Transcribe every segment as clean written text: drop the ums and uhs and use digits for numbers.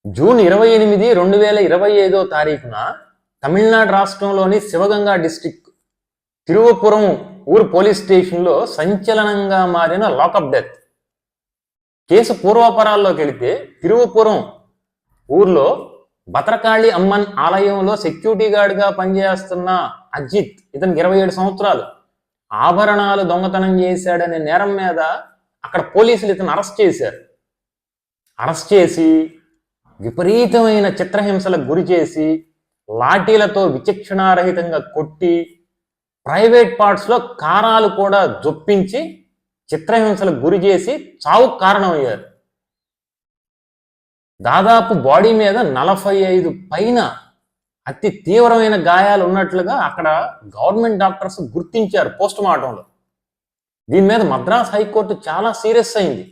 June 28, 2025 తారీఖున తమిళనాడు రాష్ట్రంలోని Shivaganga district తిరువపురం ఊరు పోలీస్ స్టేషన్లో సంచలనంగా మారిన లాకప్ డెత్ కేసు పూర్వాపరాల్లోకి వెళితే తిరువపురం ఊర్లో భద్రకాళి అమ్మన్ ఆలయంలో సెక్యూరిటీ గార్డ్గా పనిచేస్తున్న అజిత్, ఇతనికి 27 సంవత్సరాలు, ఆభరణాలు దొంగతనం చేశాడనే నేరం మీద అక్కడ పోలీసులు ఇతను అరెస్ట్ చేశారు. అరెస్ట్ చేసి విపరీతమైన చిత్రహింసలకు గురి చేసి లాఠీలతో విచక్షణారహితంగా కొట్టి ప్రైవేట్ పార్ట్స్లో కారాలు కూడా జొప్పించి చిత్రహింసలకు గురి చేసి చావుకు కారణమయ్యారు. దాదాపు బాడీ మీద 45 పైన అతి తీవ్రమైన గాయాలు ఉన్నట్లుగా అక్కడ గవర్నమెంట్ డాక్టర్స్ గుర్తించారు పోస్ట్ మార్టంలో. దీని మీద మద్రాస్ హైకోర్టు చాలా సీరియస్ అయింది.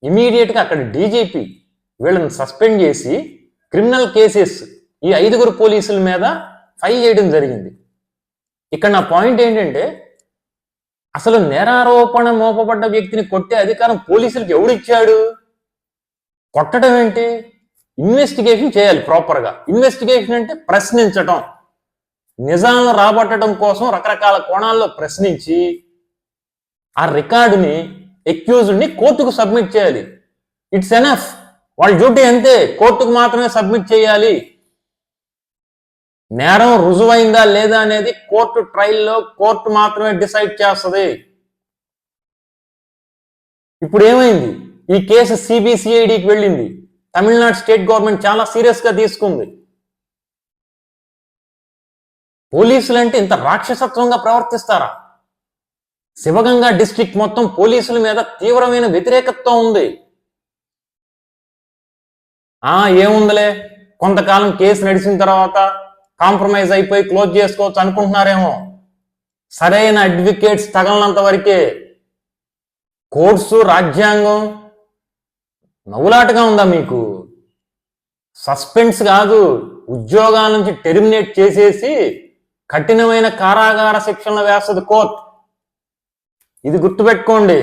ఇమీడియట్గా అక్కడ డీజీపీ వీళ్ళని సస్పెండ్ చేసి క్రిమినల్ కేసెస్ ఈ 5 పోలీసుల మీద ఫైల్ చేయడం జరిగింది. ఇక్కడ నా పాయింట్ ఏంటంటే, అసలు నేరారోపణ మోపబడ్డ వ్యక్తిని కొట్టే అధికారం పోలీసులకు ఎవడిచ్చాడు? కొట్టడం ఏంటి? ఇన్వెస్టిగేషన్ చేయాలి ప్రాపర్గా. ఇన్వెస్టిగేషన్ అంటే ప్రశ్నించటం, నిజాలను రాబట్టడం కోసం రకరకాల కోణాల్లో ప్రశ్నించి ఆ రికార్డుని ఎక్యూజ్డ్ని కోర్టుకు సబ్మిట్ చేయాలి. It's enough. వాళ్ళ డ్యూటీ అంతే, కోర్టుకు మాత్రమే సబ్మిట్ చేయాలి. నేరం రుజువైందా లేదా అనేది కోర్టు ట్రయల్లో కోర్టు మాత్రమే డిసైడ్ చేస్తుంది. ఇప్పుడు ఏమైంది? ఈ కేసు సిబిసిఐడికి వెళ్ళింది. తమిళనాడు స్టేట్ గవర్నమెంట్ చాలా సీరియస్గా తీసుకుంది. పోలీసులు అంటే ఇంత రాక్షసత్వంగా ప్రవర్తిస్తారా? శివగంగా డిస్ట్రిక్ట్ మొత్తం పోలీసుల మీద తీవ్రమైన వ్యతిరేకత్వం ఉంది. ఏముందిలే, కొంతకాలం కేసు నడిచిన తర్వాత కాంప్రమైజ్ అయిపోయి క్లోజ్ చేసుకోవచ్చు అనుకుంటున్నారేమో. సరైన అడ్వకేట్స్ తగలనంత వరకే. కోర్సు, రాజ్యాంగం నవ్వులాటగా ఉందా మీకు? సస్పెన్స్ కాదు, ఉద్యోగాల నుంచి టెర్మినేట్ చేసేసి కఠినమైన కారాగార శిక్షణ వేస్తుంది కోర్టు. ఇది గుర్తుపెట్టుకోండి.